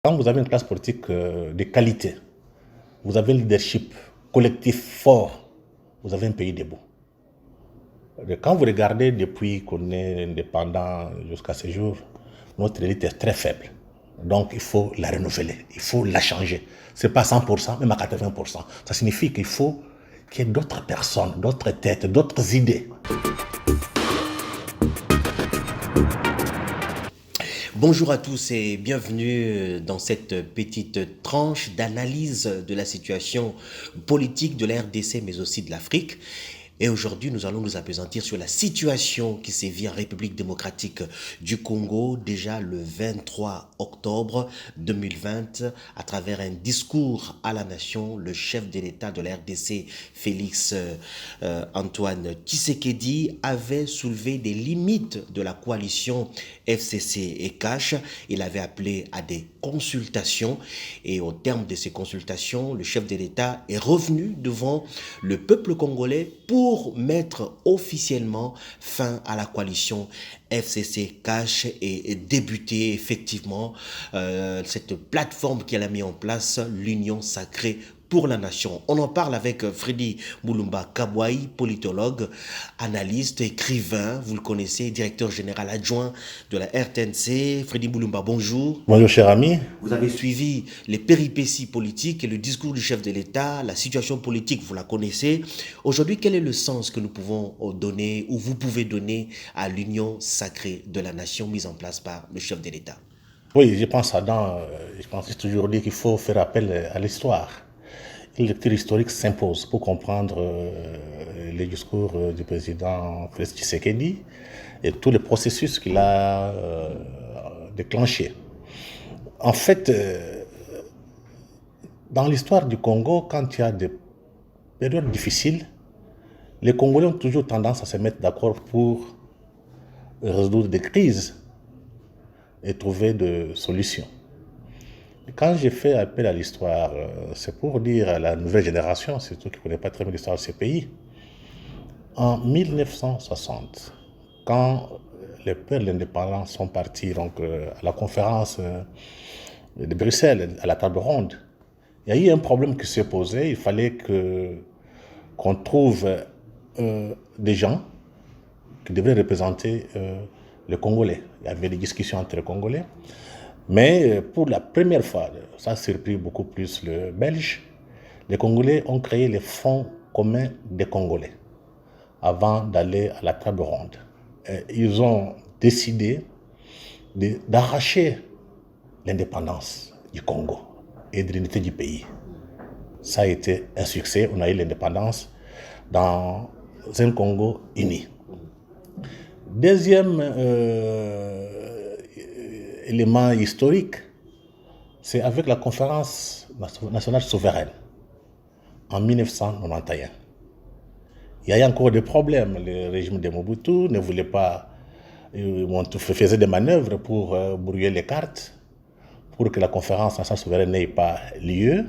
quand vous avez une classe politique de qualité, vous avez un leadership collectif fort, vous avez un pays debout. Quand vous regardez depuis qu'on est indépendant jusqu'à ce jour, notre élite est très faible. Donc il faut la renouveler, il faut la changer. Ce n'est pas 100%, même à 80%. Ça signifie qu'il faut qu'il y ait d'autres personnes, d'autres têtes, d'autres idées. Bonjour à tous et bienvenue dans cette petite tranche d'analyse de la situation politique de la RDC mais aussi de l'Afrique. Et aujourd'hui, nous allons nous appesantir sur la situation qui sévit en République démocratique du Congo, déjà le 23 octobre 2020, à travers un discours à la nation, le chef de l'État de la RDC, Félix Antoine Tshisekedi, avait soulevé des limites de la coalition FCC et CACH. Il avait appelé à des consultations et au terme de ces consultations, le chef de l'État est revenu devant le peuple congolais pour mettre officiellement fin à la coalition FCC CACH et débuter effectivement cette plateforme qu'elle a mis en place, l'Union sacrée pour la nation. On en parle avec Freddy Mulumba Kabouaï, politologue, analyste, écrivain, vous le connaissez, directeur général adjoint de la RTNC. Freddy Mulumba, bonjour. Bonjour cher ami. Vous avez suivi les péripéties politiques et le discours du chef de l'État, la situation politique, vous la connaissez. Aujourd'hui, quel est le sens que nous pouvons donner ou vous pouvez donner à l'union sacrée de la nation mise en place par le chef de l'État? Oui, je pense toujours dire qu'il faut faire appel à l'histoire. Une lecture historique s'impose pour comprendre les discours du président Félix Tshisekedi et tout le processus qu'il a déclenché. En fait, dans l'histoire du Congo, quand il y a des périodes difficiles, les Congolais ont toujours tendance à se mettre d'accord pour résoudre des crises et trouver des solutions. Quand j'ai fait appel à l'histoire, c'est pour dire à la nouvelle génération, surtout qui ne connaît pas très bien l'histoire de ce pays, en 1960, quand les pères de l'indépendance sont partis donc, à la conférence de Bruxelles, à la table ronde, il y a eu un problème qui s'est posé. Il fallait qu'on trouve des gens qui devraient représenter les Congolais. Il y avait des discussions entre les Congolais. Mais pour la première fois, ça a surpris beaucoup plus le Belge, les Congolais ont créé les fonds communs des Congolais avant d'aller à la table ronde. Ils ont décidé d'arracher l'indépendance du Congo et de l'unité du pays. Ça a été un succès, on a eu l'indépendance dans un Congo uni. Deuxième élément historique, c'est avec la conférence nationale souveraine en 1991. Il y a eu encore des problèmes. Le régime de Mobutu ne voulait pas, faisait des manœuvres pour brouiller les cartes, pour que la conférence nationale souveraine n'ait pas lieu.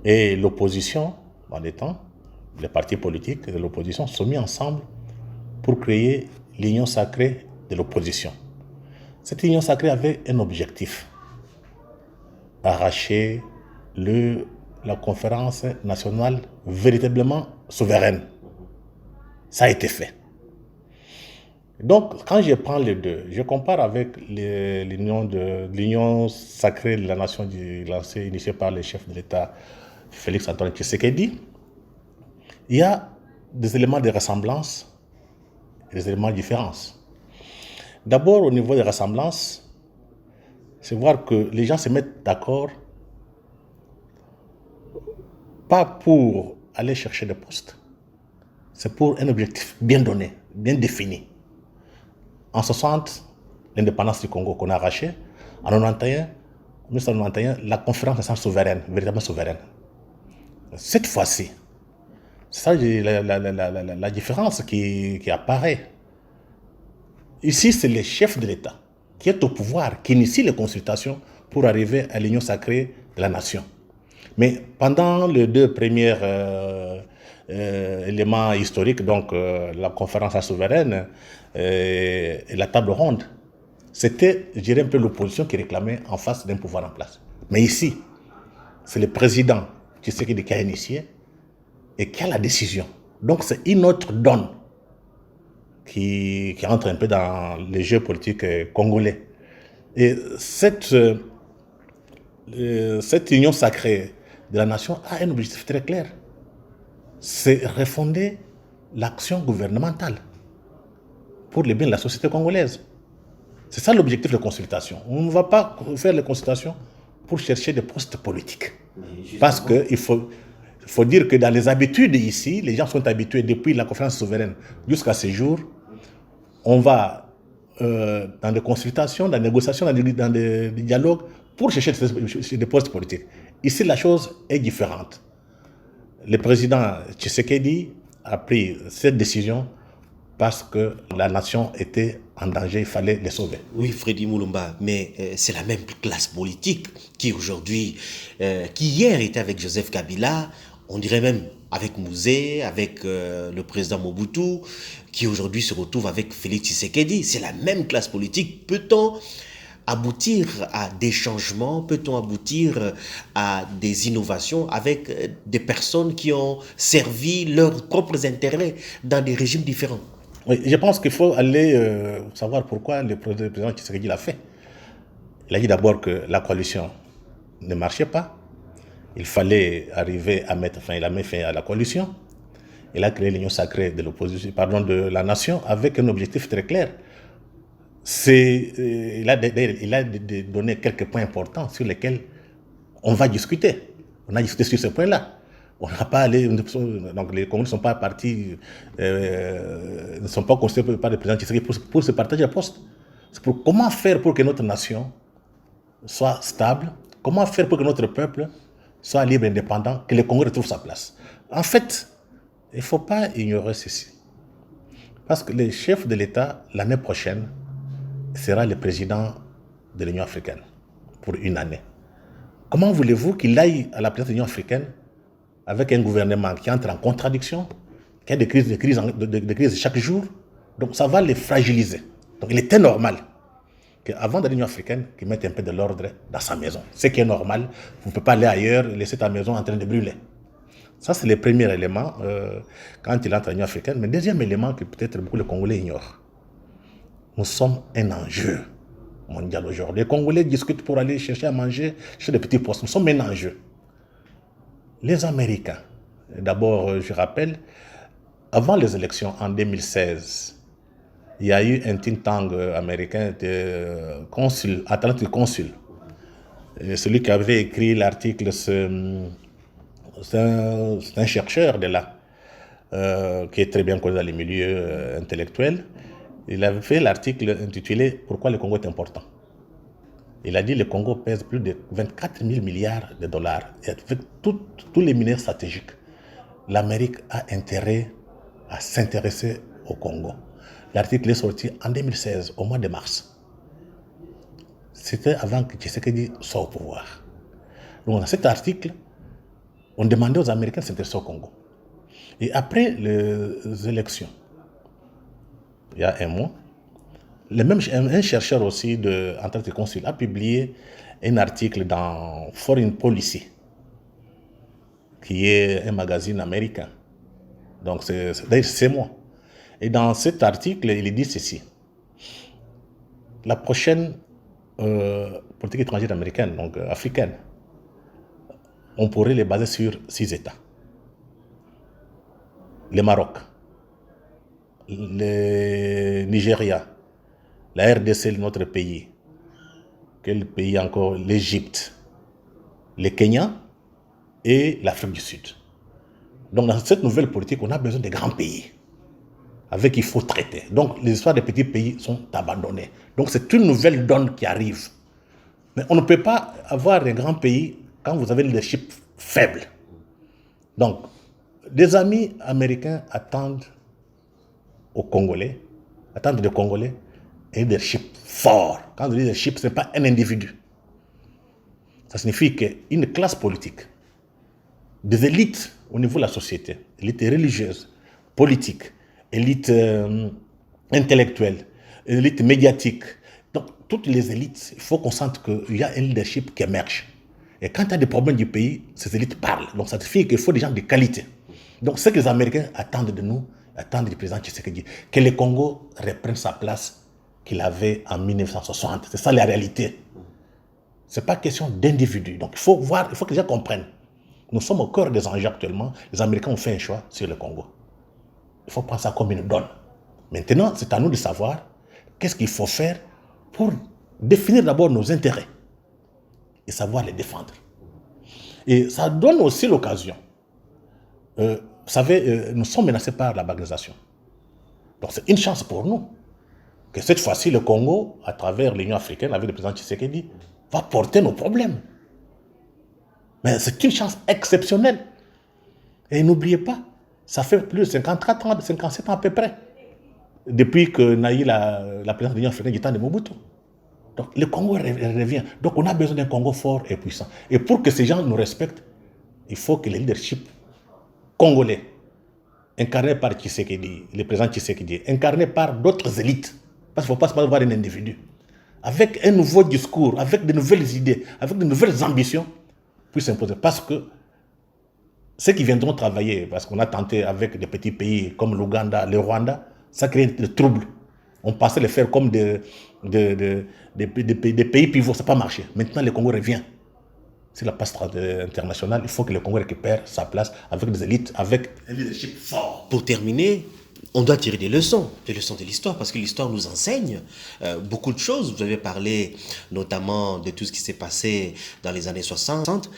Et l'opposition, dans les temps, les partis politiques de l'opposition sont mis ensemble pour créer l'Union sacrée de l'opposition. Cette union sacrée avait un objectif, arracher la conférence nationale véritablement souveraine. Ça a été fait. Donc, quand je prends les deux, je compare avec l'union sacrée de la nation initiée par le chef de l'État, Félix Antoine Tshisekedi. Il y a des éléments de ressemblance et des éléments de différence. D'abord, au niveau des ressemblances, c'est voir que les gens se mettent d'accord pas pour aller chercher des postes, c'est pour un objectif bien donné, bien défini. En 60, l'indépendance du Congo qu'on a arrachée. En 1991, la conférence nationale souveraine, véritablement souveraine. Cette fois-ci, c'est ça la différence qui apparaît. Ici, c'est le chef de l'État qui est au pouvoir, qui initie les consultations pour arriver à l'union sacrée de la nation. Mais pendant les deux premiers éléments historiques, donc la conférence souveraine et la table ronde, C'était, je dirais, un peu l'opposition qui réclamait en face d'un pouvoir en place. Mais ici, c'est le président Tshisekedi qui a initié et qui a la décision. Donc c'est une autre donne qui entre un peu dans les jeux politiques congolais. Et cette union sacrée de la nation a un objectif très clair. C'est refonder l'action gouvernementale pour le bien de la société congolaise. C'est ça l'objectif de consultation. On ne va pas faire les consultations pour chercher des postes politiques. Parce qu'il faut dire que dans les habitudes ici, les gens sont habitués depuis la conférence souveraine jusqu'à ce jour. On va dans des consultations, dans des négociations, dans des dialogues pour chercher des postes politiques. Ici, la chose est différente. Le président Tshisekedi a pris cette décision parce que la nation était en danger, il fallait les sauver. Oui, Freddy Moulumba, mais c'est la même classe politique qui aujourd'hui, qui hier était avec Joseph Kabila, on dirait même avec Mouzé, avec le président Mobutu, qui aujourd'hui se retrouve avec Félix Tshisekedi. C'est la même classe politique. Peut-on aboutir à des changements, peut-on aboutir à des innovations avec des personnes qui ont servi leurs propres intérêts dans des régimes différents? Oui, je pense qu'il faut aller savoir pourquoi le président Tshisekedi l'a fait. Il a dit d'abord que la coalition ne marchait pas. Il fallait arriver à mettre fin, il a mis fin à la coalition. Il a créé l'union sacrée de l'opposition, pardon, de la nation avec un objectif très clair. Il a donné quelques points importants sur lesquels on va discuter. On a discuté sur ce point-là. On n'a pas allé, donc les Congolais ne sont pas partis, ne sont pas considérés par le président Tshisekedi pour se partager le poste. C'est pour comment faire pour que notre nation soit stable, comment faire pour que notre peuple soit libre et indépendant, que le Congo retrouve sa place. En fait, il ne faut pas ignorer ceci. Parce que le chef de l'État, l'année prochaine, sera le président de l'Union africaine pour une année. Comment voulez-vous qu'il aille à la présidence de l'Union africaine avec un gouvernement qui entre en contradiction, qui a des crises chaque jour? Donc ça va les fragiliser. Donc il était normal qu'avant d'aller à l'Union africaine, qu'il mette un peu de l'ordre dans sa maison. Ce qui est normal, vous ne pouvez pas aller ailleurs et laisser ta maison en train de brûler. Ça, c'est le premier élément quand il entre à l'Union africaine. Mais le deuxième élément que peut-être beaucoup de Congolais ignorent. Nous sommes un enjeu mondial aujourd'hui. Les Congolais discutent pour aller chercher à manger chez des petits postes. Nous sommes un enjeu. Les Américains, d'abord, je rappelle, avant les élections en 2016, il y a eu un think tank américain de consul, Atlantic Consul. Et celui qui avait écrit l'article, c'est un chercheur de là, qui est très bien connu dans les milieux intellectuels. Il avait fait l'article intitulé « Pourquoi le Congo est important ». Il a dit que le Congo pèse plus de 24 000 milliards de dollars. Et avec tous les minéraux stratégiques, l'Amérique a intérêt à s'intéresser au Congo. L'article est sorti en 2016, au mois de mars. C'était avant que Tshisekedi soit au pouvoir. Donc dans cet article, on demandait aux Américains de s'intéresser au Congo. Et après les élections, il y a un mois, un chercheur aussi de Atlantic Consul a publié un article dans Foreign Policy, qui est un magazine américain. Donc c'est moi. Et dans cet article, il dit ceci. La prochaine politique étrangère américaine, donc africaine, on pourrait les baser sur 6 États. Le Maroc, le Nigeria, la RDC, notre pays, quel pays encore? L'Égypte, le Kenya et l'Afrique du Sud. Donc dans cette nouvelle politique, on a besoin de grands pays avec qui il faut traiter. Donc les histoires des petits pays sont abandonnées. Donc c'est une nouvelle donne qui arrive. Mais on ne peut pas avoir un grand pays quand vous avez le leadership faible. Donc, des amis américains attendent des Congolais un leadership fort. Quand le leadership, ce n'est pas un individu. Ça signifie qu'une classe politique, des élites au niveau de la société, élites religieuses, politiques, élites intellectuelles, élites médiatiques, donc toutes les élites, il faut qu'on sente qu'il y a un leadership qui émerge. Et quand il y a des problèmes du pays, ces élites parlent. Donc ça signifie qu'il faut des gens de qualité. Donc ce que les Américains attendent de nous, attendent du président Tshisekedi, que le Congo reprenne sa place qu'il avait en 1960. C'est ça la réalité. Ce n'est pas question d'individu. Donc il faut voir, il faut que les gens comprennent. Nous sommes au cœur des enjeux actuellement. Les Américains ont fait un choix sur le Congo. Il faut prendre ça comme une donne. Maintenant, c'est à nous de savoir qu'est-ce qu'il faut faire pour définir d'abord nos intérêts et savoir les défendre. Et ça donne aussi l'occasion. Vous savez, nous sommes menacés par la balkanisation. Donc c'est une chance pour nous que cette fois-ci, le Congo, à travers l'Union africaine, avec le président Tshisekedi, va porter nos problèmes. Mais c'est une chance exceptionnelle. Et n'oubliez pas, ça fait plus de 54 ans, 57 ans à peu près, depuis que Naï, la présidence de l'Union africaine, du temps de Mobutu. Donc le Congo revient. Donc on a besoin d'un Congo fort et puissant. Et pour que ces gens nous respectent, il faut que le leadership congolais, incarné par Tshisekedi, le président Tshisekedi, incarné par d'autres élites, parce qu'il ne faut pas se voir un individu, avec un nouveau discours, avec de nouvelles idées, avec de nouvelles ambitions, puisse s'imposer. Parce que ceux qui viendront travailler, parce qu'on a tenté avec des petits pays comme l'Ouganda, le Rwanda, ça crée des troubles. On passait les faire comme des pays pivots, ça n'a pas marché. Maintenant, le Congo revient. C'est la passe internationale, il faut que le Congo récupère sa place avec des élites, avec un leadership fort. Pour terminer, on doit tirer des leçons de l'histoire, parce que l'histoire nous enseigne beaucoup de choses. Vous avez parlé notamment de tout ce qui s'est passé dans les années 60.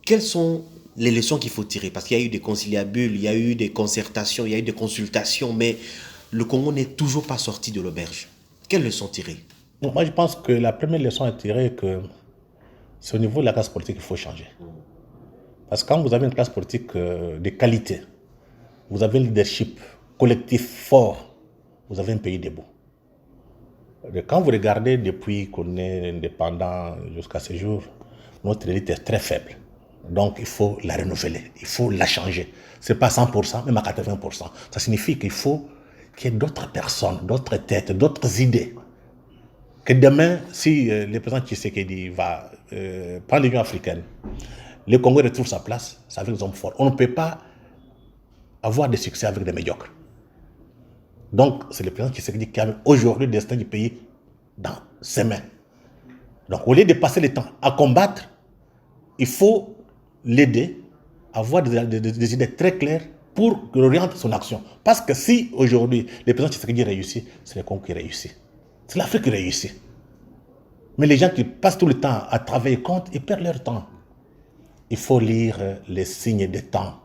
Quelles sont les leçons qu'il faut tirer? Parce qu'il y a eu des conciliabules, il y a eu des concertations, il y a eu des consultations, mais le Congo n'est toujours pas sorti de l'auberge. Quelles leçons tirer? Bon, moi, je pense que la première leçon à tirer, c'est au niveau de la classe politique qu'il faut changer. Parce que quand vous avez une classe politique de qualité, vous avez un leadership collectif fort, vous avez un pays debout. Et quand vous regardez depuis qu'on est indépendant jusqu'à ce jour, notre élite est très faible. Donc il faut la renouveler, il faut la changer. Ce n'est pas 100%, même à 80%. Ça signifie qu'il faut qu'il y ait d'autres personnes, d'autres têtes, d'autres idées. Que demain, si le président Tshisekedi va prendre l'Union africaine, le Congo retrouve sa place, c'est avec des hommes forts. On ne peut pas avoir de succès avec des médiocres. Donc, c'est le président Tshisekedi qui a aujourd'hui le destin du pays dans ses mains. Donc, au lieu de passer le temps à combattre, il faut l'aider à avoir des idées très claires pour qu'il oriente son action. Parce que si aujourd'hui le président Tshisekedi réussit, c'est le Congo qui réussit. C'est l'Afrique qui réussit. Mais les gens qui passent tout le temps à travailler contre, ils perdent leur temps. Il faut lire les signes des temps.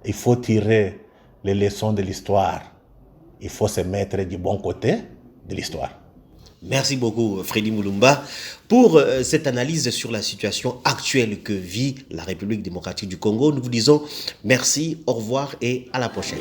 Il faut tirer les leçons de l'histoire. Il faut se mettre du bon côté de l'histoire. Merci beaucoup, Freddy Mulumba, pour cette analyse sur la situation actuelle que vit la République démocratique du Congo. Nous vous disons merci, au revoir et à la prochaine.